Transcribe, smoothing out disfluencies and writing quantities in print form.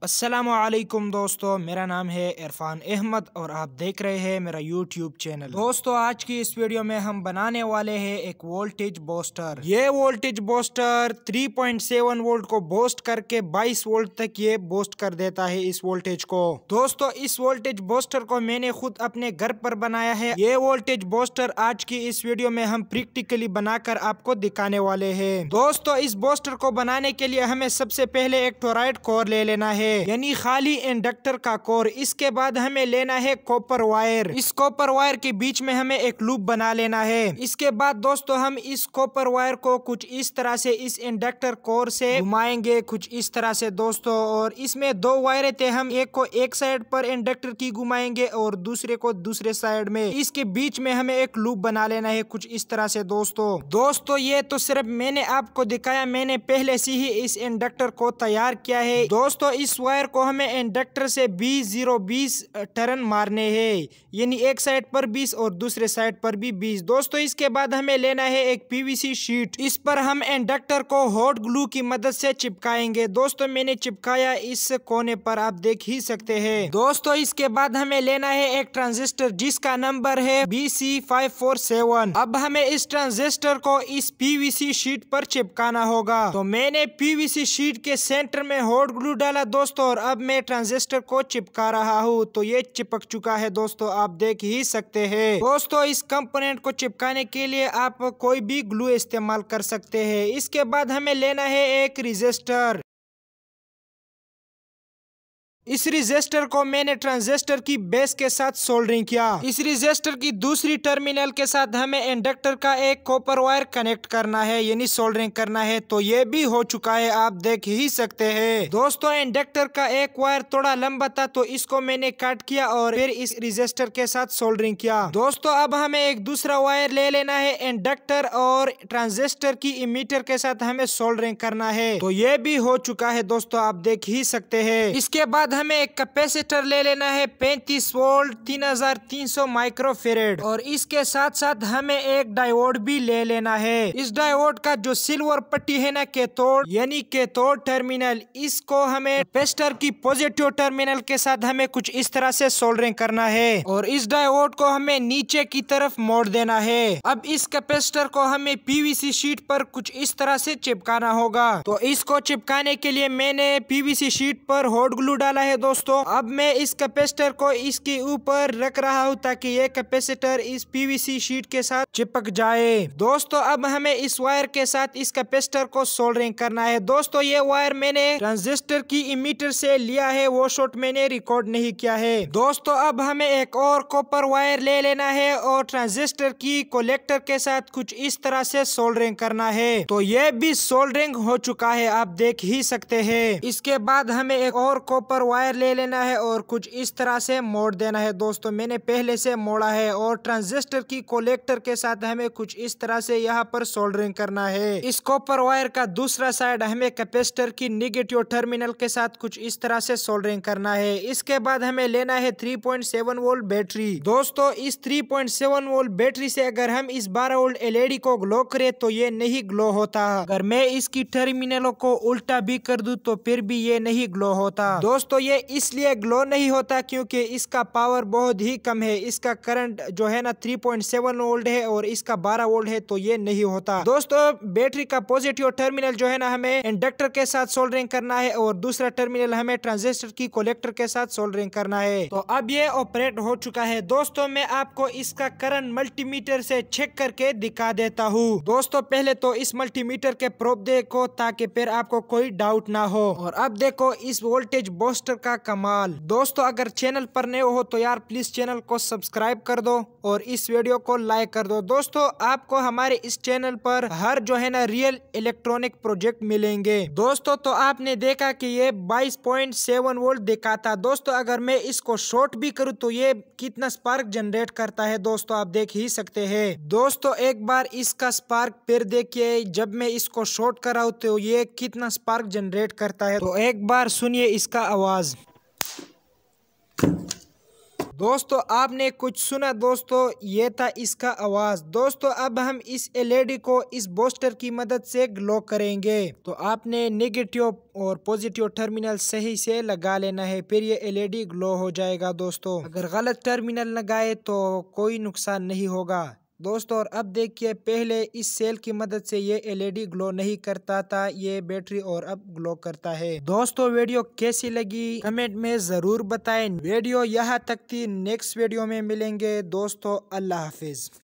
अस्सलामुअलैकुम दोस्तों, मेरा नाम है इरफान अहमद और आप देख रहे हैं मेरा यूट्यूब चैनल। दोस्तों, आज की इस वीडियो में हम बनाने वाले हैं एक वोल्टेज बूस्टर। ये वोल्टेज बूस्टर 3.7 वोल्ट को बूस्ट करके 22 वोल्ट तक ये बूस्ट कर देता है इस वोल्टेज को। दोस्तों, इस वोल्टेज बूस्टर को मैंने खुद अपने घर पर बनाया है। ये वोल्टेज बूस्टर आज की इस वीडियो में हम प्रैक्टिकली बनाकर आपको दिखाने वाले हैं। दोस्तों, इस बूस्टर को बनाने के लिए हमें सबसे पहले एक टोरॉइड कोर ले लेना है, यानी खाली इंडक्टर का कोर। इसके बाद हमें लेना है कॉपर वायर। इस कॉपर वायर के बीच में हमें एक लूप बना लेना है। इसके बाद दोस्तों, हम इस कॉपर वायर को कुछ इस तरह से इस इंडक्टर कोर से घुमाएंगे, कुछ इस तरह से दोस्तों। और इसमें दो वायरें थे, हम एक को एक साइड पर इंडक्टर की घुमाएंगे और दूसरे को दूसरे साइड में। इसके बीच में हमें एक लूप बना लेना है कुछ इस तरह से दोस्तों। ये तो सिर्फ मैंने आपको दिखाया, मैंने पहले से ही इस इंडक्टर को तैयार किया है। दोस्तों, इस वायर को हमें इंडक्टर से 20 टर्न मारने हैं, यानी एक साइड पर 20 और दूसरे साइड पर भी 20। दोस्तों, इसके बाद हमें लेना है एक पीवीसी शीट। इस पर हम इंडक्टर को हॉट ग्लू की मदद से चिपकाएंगे। दोस्तों, मैंने चिपकाया इस कोने पर, आप देख ही सकते हैं। दोस्तों, इसके बाद हमें लेना है एक ट्रांजिस्टर जिसका नंबर है BC547। अब हमें इस ट्रांजिस्टर को इस पीवीसी शीट पर चिपकाना होगा। तो मैंने पीवीसी शीट के सेंटर में हॉट ग्लू डाला दोस्तों, और अब मैं ट्रांजिस्टर को चिपका रहा हूँ। तो ये चिपक चुका है दोस्तों, आप देख ही सकते हैं। दोस्तों, इस कंपोनेंट को चिपकाने के लिए आप कोई भी ग्लू इस्तेमाल कर सकते हैं। इसके बाद हमें लेना है एक रेजिस्टर। इस रेजिस्टर को मैंने ट्रांजिस्टर की बेस के साथ सोल्डरिंग किया। इस रेजिस्टर की दूसरी टर्मिनल के साथ हमें इंडक्टर का एक कॉपर वायर कनेक्ट करना है, यानी सोल्डरिंग करना है। तो ये भी हो चुका है, आप देख ही सकते हैं। दोस्तों, इंडक्टर का एक वायर थोड़ा लंबा था तो इसको मैंने काट किया और फिर इस रेजिस्टर के साथ सोल्डरिंग किया। दोस्तों, अब हमें एक दूसरा वायर ले लेना है इंडक्टर और ट्रांजिस्टर की इमीटर के साथ हमें सोल्डरिंग करना है। तो ये भी हो चुका है दोस्तों, आप देख ही सकते हैं। इसके बाद हमें एक कैपेसिटर ले लेना है 35 वोल्ट 3300 माइक्रोफेरेड, और इसके साथ साथ हमें एक डायोड भी ले लेना है। इस डायोड का जो सिल्वर पट्टी है ना, कैथोड यानी कैथोड टर्मिनल, इसको हमें कैपेसिटर की पॉजिटिव टर्मिनल के साथ हमें कुछ इस तरह से सोल्डरिंग करना है, और इस डायोड को हमें नीचे की तरफ मोड़ देना है। अब इस कैपेसिटर को हमें पीवीसी शीट पर कुछ इस तरह से चिपकाना होगा। तो इसको चिपकाने के लिए मैंने पीवीसी शीट पर हॉट ग्लू डाला है दोस्तों। अब मैं इस कैपेसिटर को इसके ऊपर रख रहा हूँ ताकि ये कैपेसिटर इस पीवीसी शीट के साथ चिपक जाए। दोस्तों, अब हमें इस वायर के साथ इस कैपेसिटर को सोल्डरिंग करना है। दोस्तों, ये वायर मैंने ट्रांजिस्टर की इमीटर से लिया है, वो शॉट मैंने रिकॉर्ड नहीं किया है। दोस्तों, अब हमें एक और कॉपर वायर ले लेना है और ट्रांजिस्टर की कलेक्टर के साथ कुछ इस तरह से सोल्डरिंग करना है। तो ये भी सोल्डरिंग हो चुका है, आप देख ही सकते हैं। इसके बाद हमें एक और कॉपर वायर ले लेना है और कुछ इस तरह से मोड़ देना है। दोस्तों, मैंने पहले से मोड़ा है, और ट्रांजिस्टर की कलेक्टर के साथ हमें कुछ इस तरह से यहाँ पर सोल्डरिंग करना है। इस कॉपर वायर का दूसरा साइड हमें कैपेसिटर की नेगेटिव टर्मिनल के साथ कुछ इस तरह से सोल्डरिंग करना है। इसके बाद हमें लेना है 3.7 वोल्ट बैटरी। दोस्तों, इस 3.7 वोल्ट बैटरी से अगर हम इस 12 वोल्ट एलईडी को ग्लो करें तो ये नहीं ग्लो होता। अगर मैं इसकी टर्मिनलों को उल्टा भी कर दूं तो फिर भी ये नहीं ग्लो होता। दोस्तों, ये इसलिए ग्लो नहीं होता क्योंकि इसका पावर बहुत ही कम है। इसका करंट जो है ना 3.7 वोल्ट है और इसका 12 वोल्ट है, तो ये नहीं होता। दोस्तों, बैटरी का पॉजिटिव टर्मिनल जो है ना हमें इंडक्टर के साथ सोल्डरिंग करना है और दूसरा टर्मिनल हमें ट्रांजिस्टर की कलेक्टर के साथ सोल्डरिंग करना है। तो अब ये ऑपरेट हो चुका है। दोस्तों, मैं आपको इसका करंट मल्टीमीटर से चेक करके दिखा देता हूँ। दोस्तों, पहले तो इस मल्टीमीटर के प्रोब देखो ताकि फिर आपको कोई डाउट ना हो। और अब देखो इस वोल्टेज बूस्टर का कमाल। दोस्तों, अगर चैनल पर नए हो तो यार प्लीज चैनल को सब्सक्राइब कर दो और इस वीडियो को लाइक कर दो। दोस्तों, आपको हमारे इस चैनल पर हर जो है ना रियल इलेक्ट्रॉनिक प्रोजेक्ट मिलेंगे। दोस्तों, तो आपने देखा कि ये 22.7 वोल्ट दिखाता। दोस्तों, अगर मैं इसको शॉर्ट भी करूँ तो ये कितना स्पार्क जनरेट करता है दोस्तों, आप देख ही सकते हैं। दोस्तों, एक बार इसका स्पार्क फिर देखिए, जब मैं इसको शॉर्ट कराऊँ तो ये कितना स्पार्क जनरेट करता है। तो एक बार सुनिए इसका आवाज। दोस्तों आपने कुछ सुना दोस्तों, ये था इसका आवाज। दोस्तों अब हम इस एलईडी को इस बूस्टर की मदद से ग्लो करेंगे। तो आपने नेगेटिव और पॉजिटिव टर्मिनल सही से लगा लेना है, फिर ये एलईडी ग्लो हो जाएगा। दोस्तों अगर गलत टर्मिनल लगाए तो कोई नुकसान नहीं होगा दोस्तों। और अब देखिए, पहले इस सेल की मदद से ये एलईडी ग्लो नहीं करता था, ये बैटरी और अब ग्लो करता है। दोस्तों वीडियो कैसी लगी कमेंट में जरूर बताएं। वीडियो यहाँ तक थी, नेक्स्ट वीडियो में मिलेंगे दोस्तों। अल्लाह हाफिज।